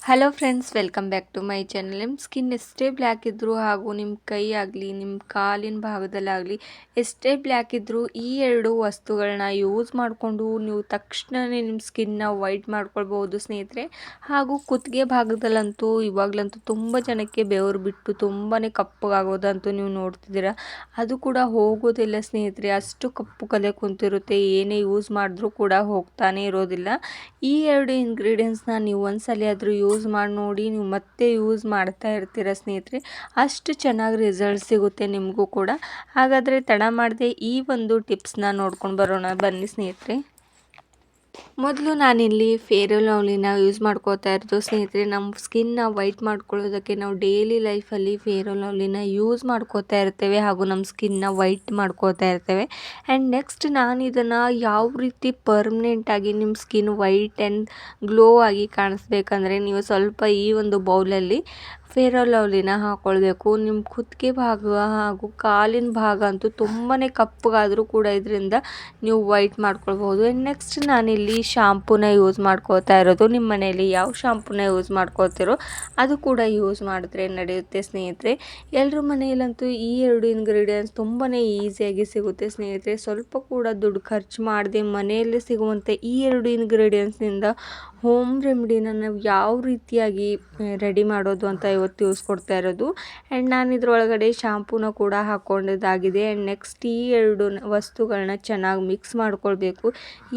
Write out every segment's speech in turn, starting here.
Hello friends, welcome back to my channel. ನಿಮ್ಮ skin ಎಷ್ಟೇ black ಇದ್ದರೂ ಹಾಗೂ ನಿಮ್ಮ ಕೈ ಆಗಲಿ ನಿಮ್ಮ ಕಾಲಿನ ಭಾಗದಲ್ಲಾಗಲಿ ಎಷ್ಟೇ ಬ್ಲ್ಯಾಕ್ ಇದ್ದರೂ ಈ ಎರಡು ವಸ್ತುಗಳನ್ನ ಯೂಸ್ ಮಾಡಿಕೊಂಡು ನೀವು ತಕ್ಷಣವೇ ನಿಮ್ಮ ಸ್ಕಿನ್ನ ವೈಟ್ ಮಾಡ್ಕೊಳ್ಬೋದು ಸ್ನೇಹಿತರೆ. ಹಾಗೂ ಕುತ್ತಿಗೆ ಭಾಗದಲ್ಲಂತೂ ಇವಾಗಲಂತೂ ತುಂಬ ಜನಕ್ಕೆ ಬೆವರು ಬಿಟ್ಟು ತುಂಬಾ ಕಪ್ಪಗಾಗೋದಂತೂ ನೀವು ನೋಡ್ತಿದ್ದೀರಾ. ಅದು ಕೂಡ ಹೋಗೋದಿಲ್ಲ ಸ್ನೇಹಿತರೆ, ಅಷ್ಟು ಕಪ್ಪು ಕಲೆ ಕುಂತಿರುತ್ತೆ. ಏನೇ ಯೂಸ್ ಮಾಡಿದ್ರೂ ಕೂಡ ಹೋಗ್ತಾನೆ ಇರೋದಿಲ್ಲ. ಈ ಎರಡು ಇಂಗ್ರೀಡಿಯೆಂಟ್ಸ್ನ ನೀವು ಒಂದ್ಸಲ ಆದರೂ ಯೂಸ್ ಮಾಡಿ ನೋಡಿ, ನೀವು ಮತ್ತೆ ಯೂಸ್ ಮಾಡ್ತಾ ಇರ್ತೀರ ಸ್ನೇಹಿತರೆ. ಅಷ್ಟು ಚೆನ್ನಾಗಿ ರಿಸಲ್ಟ್ ಸಿಗುತ್ತೆ ನಿಮಗೂ ಕೂಡ. ಹಾಗಾದರೆ ತಡ ಮಾಡದೆ ಈ ಒಂದು ಟಿಪ್ಸ್ನ ನೋಡ್ಕೊಂಡು ಬರೋಣ ಬನ್ನಿ ಸ್ನೇಹಿತರೆ. ಮೊದಲು ನಾನಿಲ್ಲಿ ಫೇರ್ ಆ್ಯಂಡ್ ಲವ್ಲಿನ ಯೂಸ್ ಮಾಡ್ಕೋತಾ ಇರೋದು ಸ್ನೇಹಿತರೆ. ನಮ್ಮ ಸ್ಕಿನ್ನ ವೈಟ್ ಮಾಡ್ಕೊಳ್ಳೋದಕ್ಕೆ ನಾವು ಡೈಲಿ ಲೈಫಲ್ಲಿ ಫೇರ್ ಆ್ಯಂಡ್ ಲವ್ಲಿನ ಯೂಸ್ ಮಾಡ್ಕೋತಾ ಇರ್ತೇವೆ ಹಾಗೂ ನಮ್ಮ ಸ್ಕಿನ್ನ ವೈಟ್ ಮಾಡ್ಕೋತಾ ಇರ್ತೇವೆ. ಆ್ಯಂಡ್ ನೆಕ್ಸ್ಟ್ ನಾನು ಇದನ್ನು ಯಾವ ರೀತಿ ಪರ್ಮನೆಂಟಾಗಿ ನಿಮ್ಮ ಸ್ಕಿನ್ ವೈಟ್ ಆ್ಯಂಡ್ ಗ್ಲೋ ಆಗಿ ಕಾಣಿಸ್ಬೇಕಂದ್ರೆ ನೀವು ಸ್ವಲ್ಪ ಈ ಒಂದು ಬೌಲಲ್ಲಿ ಫೇರ್ ಆ್ಯಂಡ್ ಲವ್ಲಿನ ಹಾಕ್ಕೊಳ್ಬೇಕು. ನಿಮ್ಮ ಕುತ್ತಿಗೆ ಭಾಗ ಹಾಗೂ ಕಾಲಿನ ಭಾಗ ಅಂತೂ ತುಂಬಾ ಕಪ್ಪಗಾದರೂ ಕೂಡ ಇದರಿಂದ ನೀವು ವೈಟ್ ಮಾಡ್ಕೊಳ್ಬೋದು. ಆ್ಯಂಡ್ ನೆಕ್ಸ್ಟ್ ನಾನಿಲ್ಲಿ ಶಾಂಪೂನ ಯೂಸ್ ಮಾಡ್ಕೋತಾ ಇರೋದು. ನಿಮ್ಮ ಮನೆಯಲ್ಲಿ ಯಾವ ಶಾಂಪೂನ ಯೂಸ್ ಮಾಡ್ಕೋತಿರೋ ಅದು ಕೂಡ ಯೂಸ್ ಮಾಡಿದ್ರೆ ನಡೆಯುತ್ತೆ ಸ್ನೇಹಿತರೆ. ಎಲ್ಲರ ಮನೆಯಲ್ಲಂತೂ ಈ ಎರಡು ಇಂಗ್ರೀಡಿಯೆಂಟ್ಸ್ ತುಂಬಾ ಈಸಿಯಾಗಿ ಸಿಗುತ್ತೆ ಸ್ನೇಹಿತರೆ. ಸ್ವಲ್ಪ ಕೂಡ ದುಡ್ಡು ಖರ್ಚು ಮಾಡದೆ ಮನೆಯಲ್ಲೇ ಸಿಗುವಂಥ ಈ ಎರಡು ಇಂಗ್ರೀಡಿಯೆಂಟ್ಸ್ನಿಂದ ಹೋಮ್ ರೆಮಿಡಿನ ನಾವು ಯಾವ ರೀತಿಯಾಗಿ ರೆಡಿ ಮಾಡೋದು ಅಂತ ಇವತ್ತು ತಿಳಿಸ್ಕೊಡ್ತಾ ಇರೋದು. ಆ್ಯಂಡ್ ನಾನು ಇದರೊಳಗಡೆ ಶಾಂಪೂನ ಕೂಡ ಹಾಕ್ಕೊಂಡಿದ್ದಾಗಿದೆ. ಆ್ಯಂಡ್ ನೆಕ್ಸ್ಟ್ ಈ ಎರಡು ವಸ್ತುಗಳನ್ನ ಚೆನ್ನಾಗಿ ಮಿಕ್ಸ್ ಮಾಡ್ಕೊಳ್ಬೇಕು.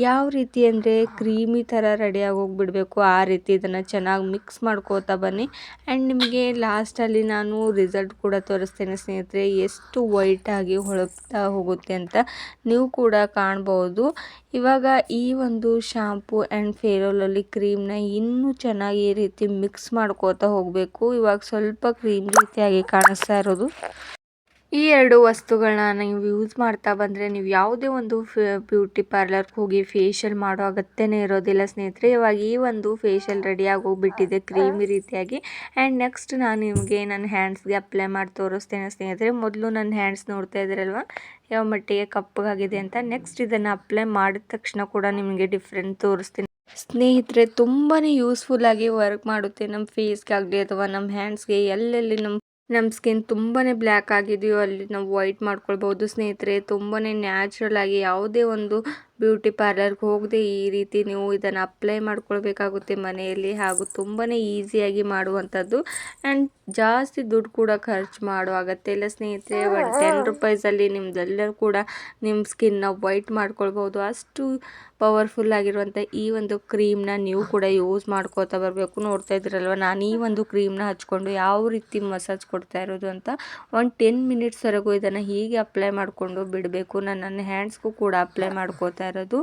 ಯಾವ ರೀತಿ ಅಂದರೆ ಕ್ರೀಮಿ ಥರ ರೆಡಿಯಾಗಿ ಹೋಗಿಬಿಡಬೇಕು, ಆ ರೀತಿ ಇದನ್ನು ಚೆನ್ನಾಗಿ ಮಿಕ್ಸ್ ಮಾಡ್ಕೋತಾ ಬನ್ನಿ. ಆ್ಯಂಡ್ ನಿಮಗೆ ಲಾಸ್ಟಲ್ಲಿ ನಾನು ರಿಸಲ್ಟ್ ಕೂಡ ತೋರಿಸ್ತೇನೆ ಸ್ನೇಹಿತರೆ, ಎಷ್ಟು ವೈಟಾಗಿ ಹೊಳಪ್ತಾ ಹೋಗುತ್ತೆ ಅಂತ ನೀವು ಕೂಡ ಕಾಣ್ಬೋದು. ಇವಾಗ ಈ ಒಂದು shampoo and Fair and Lovely ಕ್ರೀಮ್ನ ಇನ್ನೂ ಚೆನ್ನಾಗಿ ಈ ರೀತಿ ಮಿಕ್ಸ್ ಮಾಡ್ಕೋತಾ ಹೋಗಬೇಕು. ಇವಾಗ ಸ್ವಲ್ಪ ಕ್ರೀಮ್ ರೀತಿಯಾಗಿ ಕಾಣಿಸ್ತಾ ಇರೋದು. ಈ ಎರಡು ವಸ್ತುಗಳನ್ನ ನೀವು ಯೂಸ್ ಮಾಡ್ತಾ ಬಂದರೆ ನೀವು ಯಾವುದೇ ಒಂದು ಬ್ಯೂಟಿ ಪಾರ್ಲರ್ಗೆ ಹೋಗಿ ಫೇಶಿಯಲ್ ಮಾಡೋ ಅಗತ್ಯನೇ ಇರೋದಿಲ್ಲ ಸ್ನೇಹಿತರೆ. ಇವಾಗ ಈ ಒಂದು ಫೇಶಿಯಲ್ ರೆಡಿಯಾಗಿ ಹೋಗ್ಬಿಟ್ಟಿದೆ ಕ್ರೀಮಿ ರೀತಿಯಾಗಿ. ಆ್ಯಂಡ್ ನೆಕ್ಸ್ಟ್ ನಾನು ನಿಮಗೆ ನನ್ನ ಹ್ಯಾಂಡ್ಸ್ಗೆ ಅಪ್ಲೈ ಮಾಡಿ ತೋರಿಸ್ತೇನೆ ಸ್ನೇಹಿತರೆ. ಮೊದಲು ನನ್ನ ಹ್ಯಾಂಡ್ಸ್ ನೋಡ್ತಾ ಇದ್ದೀರಲ್ವ ಯಾವ ಮಟ್ಟಿಗೆ ಕಪ್ಪಗಾಗಿದೆ ಅಂತ. ನೆಕ್ಸ್ಟ್ ಇದನ್ನು ಅಪ್ಲೈ ಮಾಡಿದ ತಕ್ಷಣ ಕೂಡ ನಿಮಗೆ ಡಿಫ್ರೆಂಟ್ ತೋರಿಸ್ತೀನಿ ಸ್ನೇಹಿತರೆ. ತುಂಬಾ ಯೂಸ್ಫುಲ್ಲಾಗಿ ವರ್ಕ್ ಮಾಡುತ್ತೆ ನಮ್ಮ ಫೇಸ್ಗಾಗಲಿ ಅಥವಾ ನಮ್ಮ ಹ್ಯಾಂಡ್ಸ್ಗೆ. ಎಲ್ಲೆಲ್ಲಿ ನಮ್ಮ ಸ್ಕಿನ್ ತುಂಬಾ ಬ್ಲ್ಯಾಕ್ ಆಗಿದೆಯೋ ಅಲ್ಲಿ ನಾವು ವೈಟ್ ಮಾಡ್ಕೊಳ್ಬೋದು ಸ್ನೇಹಿತರೆ. ತುಂಬಾ ನ್ಯಾಚುರಲ್ ಆಗಿ ಯಾವುದೇ ಒಂದು ಬ್ಯೂಟಿ ಪಾರ್ಲರ್ಗೆ ಹೋಗದೆ ಈ ರೀತಿ ನೀವು ಇದನ್ನು ಅಪ್ಲೈ ಮಾಡ್ಕೊಳ್ಬೇಕಾಗುತ್ತೆ ಮನೆಯಲ್ಲಿ. ಹಾಗೂ ತುಂಬಾ ಈಸಿಯಾಗಿ ಮಾಡುವಂಥದ್ದು. ಆ್ಯಂಡ್ ಜಾಸ್ತಿ ದುಡ್ಡು ಕೂಡ ಖರ್ಚು ಮಾಡೋ ಅಗತ್ಯ ಇಲ್ಲ ಸ್ನೇಹಿತರೆ. ಒಂದು 10 ರೂಪಾಯಿಸಲ್ಲಿ ನಿಮ್ದೆಲ್ಲರೂ ಕೂಡ ನಿಮ್ಮ ಸ್ಕಿನ್ನ ವೈಟ್ ಮಾಡ್ಕೊಳ್ಬೋದು. ಅಷ್ಟು ಪವರ್ಫುಲ್ ಆಗಿರುವಂಥ ಈ ಒಂದು ಕ್ರೀಮ್ನ ನೀವು ಕೂಡ ಯೂಸ್ ಮಾಡ್ಕೋತಾ ಬರಬೇಕು. ನೋಡ್ತಾ ಇದ್ದೀರಲ್ವ ನಾನು ಈ ಒಂದು ಕ್ರೀಮ್ನ ಹಚ್ಕೊಂಡು ಯಾವ ರೀತಿ ಮಸಾಜ್ ಕೊಡ್ತಾ ಇರೋದು ಅಂತ. ಒಂದು 10 ಮಿನಿಟ್ಸ್ವರೆಗೂ ಇದನ್ನು ಹೀಗೆ ಅಪ್ಲೈ ಮಾಡಿಕೊಂಡು ಬಿಡಬೇಕು. ನಾನು ನನ್ನ ಹ್ಯಾಂಡ್ಸ್ಗೂ ಕೂಡ ಅಪ್ಲೈ ಮಾಡ್ಕೋತಾ ಇರೋದು.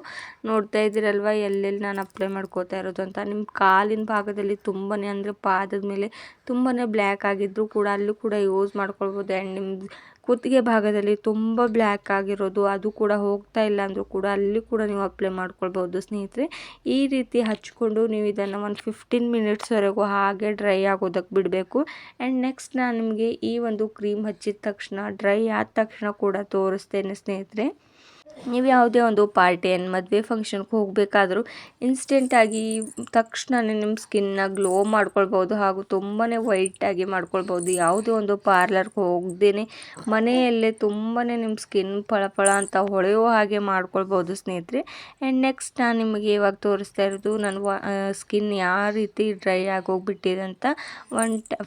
ನೋಡ್ತಾ ಇದ್ದೀರಲ್ವ ಎಲ್ಲೆಲ್ಲಿ ನಾನು ಅಪ್ಲೈ ಮಾಡ್ಕೋತಾ ಇರೋದು ಅಂತ. ನಿಮ್ಮ ಕಾಲಿನ ಭಾಗದಲ್ಲಿ ತುಂಬಾ ಅಂದರೆ ಪಾದದ ಮೇಲೆ ತುಂಬಾ ಬ್ಲ್ಯಾಕ್ ಆಗಿದ್ದರೂ ಕೂಡ ಅಲ್ಲೂ ಕೂಡ ಯೂಸ್ ಮಾಡ್ಕೊಳ್ಬೋದು. ಆ್ಯಂಡ್ ನಿಮ್ಮ ಕುತ್ತಿಗೆ ಭಾಗದಲ್ಲಿ ತುಂಬ ಬ್ಲ್ಯಾಕ್ ಆಗಿರೋದು ಅದು ಕೂಡ ಹೋಗ್ತಾ ಇಲ್ಲ ಅಂದರೂ ಕೂಡ ಅಲ್ಲಿ ಕೂಡ ನೀವು ಅಪ್ಲೈ ಮಾಡ್ಕೊಳ್ಬೋದು ಸ್ನೇಹಿತರೆ. ಈ ರೀತಿ ಹಚ್ಕೊಂಡು ನೀವು ಇದನ್ನು ಒಂದು 15 ಮಿನಿಟ್ಸ್ವರೆಗೂ ಹಾಗೆ ಡ್ರೈ ಆಗೋದಕ್ಕೆ ಬಿಡಬೇಕು. ಆ್ಯಂಡ್ ನೆಕ್ಸ್ಟ್ ನಾನು ನಿಮಗೆ ಈ ಒಂದು ಕ್ರೀಮ್ ಹಚ್ಚಿದ ತಕ್ಷಣ ಡ್ರೈ ಆದ ತಕ್ಷಣ ಕೂಡ ತೋರಿಸ್ತೇನೆ ಸ್ನೇಹಿತರೆ. ನೀವು ಯಾವುದೇ ಒಂದು ಪಾರ್ಟಿ ಆ್ಯಂಡ್ ಮದುವೆ ಫಂಕ್ಷನ್ಗೆ ಹೋಗಬೇಕಾದ್ರೂ ಇನ್ಸ್ಟೆಂಟಾಗಿ ತಕ್ಷಣವೇ ನಿಮ್ಮ ಸ್ಕಿನ್ನ ಗ್ಲೋ ಮಾಡ್ಕೊಳ್ಬೋದು ಹಾಗೂ ತುಂಬಾ ವೈಟಾಗಿ ಮಾಡ್ಕೊಳ್ಬೋದು. ಯಾವುದೇ ಒಂದು ಪಾರ್ಲರ್ಗೆ ಹೋಗದೇ ಮನೆಯಲ್ಲೇ ತುಂಬಾ ನಿಮ್ಮ ಸ್ಕಿನ್ ಫಳ ಅಂತ ಹೊಳೆಯೋ ಹಾಗೆ ಮಾಡ್ಕೊಳ್ಬೋದು ಸ್ನೇಹಿತರೆ. ಆ್ಯಂಡ್ ನೆಕ್ಸ್ಟ್ ನಾನು ನಿಮಗೆ ಇವಾಗ ತೋರಿಸ್ತಾ ಇರೋದು ನನ್ನ ಸ್ಕಿನ್ ಯಾವ ರೀತಿ ಡ್ರೈ ಆಗೋಗ್ಬಿಟ್ಟಿದೆ ಅಂತ.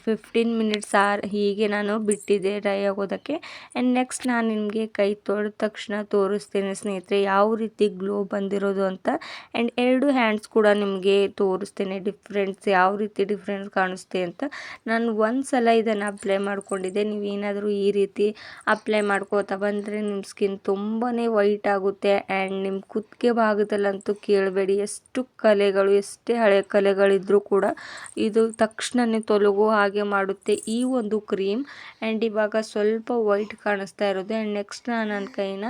15 ಮಿನಿಟ್ಸ್ ಹೀಗೆ ನಾನು ಬಿಟ್ಟಿದ್ದೆ ಡ್ರೈ ಆಗೋದಕ್ಕೆ. ಆ್ಯಂಡ್ ನೆಕ್ಸ್ಟ್ ನಾನು ನಿಮಗೆ ಕೈ ತೊಳೆದ ತಕ್ಷಣ ತೋರಿಸ್ತೇನೆ ಸ್ನೇಹಿತರೆ ಯಾವ ರೀತಿ ಗ್ಲೋ ಬಂದಿರೋದು ಅಂತ. ಆ್ಯಂಡ್ ಎರಡು ಹ್ಯಾಂಡ್ಸ್ ಕೂಡ ನಿಮಗೆ ತೋರಿಸ್ತೇನೆ ಡಿಫ್ರೆನ್ಸ್ ಯಾವ ರೀತಿ ಡಿಫ್ರೆನ್ಸ್ ಕಾಣಿಸುತ್ತೆ ಅಂತ. ನಾನು ಒಂದು ಸಲ ಇದನ್ನು ಅಪ್ಲೈ ಮಾಡ್ಕೊಂಡಿದ್ದೆ. ನೀವೇನಾದರೂ ಈ ರೀತಿ ಅಪ್ಲೈ ಮಾಡ್ಕೋತಾ ಬಂದರೆ ನಿಮ್ಮ ಸ್ಕಿನ್ ತುಂಬಾ ವೈಟ್ ಆಗುತ್ತೆ. ಆ್ಯಂಡ್ ನಿಮ್ಮ ಕುತ್ತಿಗೆ ಭಾಗದಲ್ಲಂತೂ ಕೇಳಬೇಡಿ, ಎಷ್ಟು ಕಲೆಗಳು ಎಷ್ಟೇ ಹಳೆ ಕಲೆಗಳಿದ್ದರೂ ಕೂಡ ಇದು ತಕ್ಷಣವೇ ತೊಲಗೋ ಹಾಗೆ ಮಾಡುತ್ತೆ ಈ ಒಂದು ಕ್ರೀಮ್. ಆ್ಯಂಡ್ ಇವಾಗ ಸ್ವಲ್ಪ ವೈಟ್ ಕಾಣಿಸ್ತಾ ಇರೋದು. ಆ್ಯಂಡ್ ನೆಕ್ಸ್ಟ್ ನಾನು ನನ್ನ ಕೈನ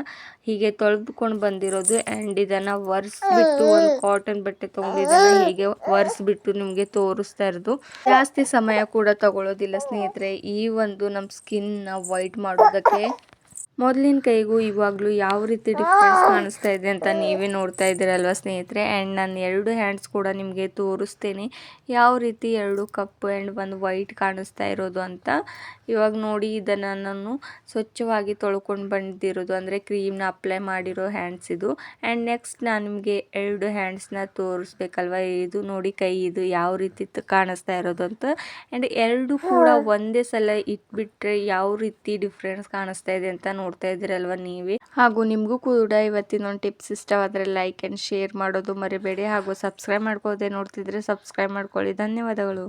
ಹೀಗೆ ತೊಳೆದುಕೊಂಡು ಬಂದಿರೋದು. ಆ್ಯಂಡ್ ಇದನ್ನು ಒರೆಸ್ಬಿಟ್ಟು ಒಂದು ಕಾಟನ್ ಬಟ್ಟೆ ತೊಗೊಂಡು ಇದನ್ನು ಹೀಗೆ ಒರೆಸ್ಬಿಟ್ಟು ನಿಮಗೆ ತೋರಿಸ್ತಾ ಇರೋದು. ಜಾಸ್ತಿ ಸಮಯ ಕೂಡ ತಗೊಳ್ಳೋದಿಲ್ಲ ಸ್ನೇಹಿತರೆ ಈ ಒಂದು ನಮ್ಮ ಸ್ಕಿನ್ನ ವೈಟ್ ಮಾಡೋದಕ್ಕೆ. ಮೊದಲಿನ ಕೈಗೂ ಇವಾಗಲೂ ಯಾವ ರೀತಿ ಡಿಫ್ರೆನ್ಸ್ ಕಾಣಿಸ್ತಾ ಇದೆ ಅಂತ ನೀವೇ ನೋಡ್ತಾ ಇದ್ದೀರಲ್ವ ಸ್ನೇಹಿತರೆ. ಆ್ಯಂಡ್ ನಾನು 2 ಹ್ಯಾಂಡ್ಸ್ ಕೂಡ ನಿಮಗೆ ತೋರಿಸ್ತೇನೆ ಯಾವ ರೀತಿ 2 ಕಪ್ಪು ಆ್ಯಂಡ್ ಒಂದು ವೈಟ್ ಕಾಣಿಸ್ತಾ ಇರೋದು ಅಂತ. ಇವಾಗ ನೋಡಿ, ಇದನ್ನು ನಾನು ಸ್ವಚ್ಛವಾಗಿ ತೊಳ್ಕೊಂಡು ಬಂದಿರೋದು, ಅಂದರೆ ಕ್ರೀಮ್ನ ಅಪ್ಲೈ ಮಾಡಿರೋ ಹ್ಯಾಂಡ್ಸ್ ಇದು. ಆ್ಯಂಡ್ ನೆಕ್ಸ್ಟ್ ನಾನು ನಿಮಗೆ 2 ಹ್ಯಾಂಡ್ಸ್ನ ತೋರಿಸ್ಬೇಕಲ್ವ. ಇದು ನೋಡಿ ಕೈ, ಇದು ಯಾವ ರೀತಿ ಕಾಣಿಸ್ತಾ ಇರೋದು ಅಂತ. ಆ್ಯಂಡ್ 2 ಕೂಡ ಒಂದೇ ಸಲ ಇಟ್ಬಿಟ್ರೆ ಯಾವ ರೀತಿ ಡಿಫ್ರೆನ್ಸ್ ಕಾಣಿಸ್ತಾ ಇದೆ ಅಂತ ನೋಡ್ತಾ ಇದ್ದೀರಲ್ವ ನೀವೇ. ಹಾಗೂ ನಿಮಗೂ ಕೂಡ ಇವತ್ತಿನ ಒಂದು ಟಿಪ್ಸ್ ಇಷ್ಟವಾದರೆ ಲೈಕ್ ಆ್ಯಂಡ್ ಶೇರ್ ಮಾಡೋದು ಮರಿಬೇಡಿ. ಹಾಗೂ ಸಬ್ಸ್ಕ್ರೈಬ್ ಮಾಡ್ಕೋದೆ ನೋಡ್ತಿದ್ರೆ ಸಬ್ಸ್ಕ್ರೈಬ್ ಮಾಡ್ಕೊಳ್ಳಿ. ಧನ್ಯವಾದಗಳು.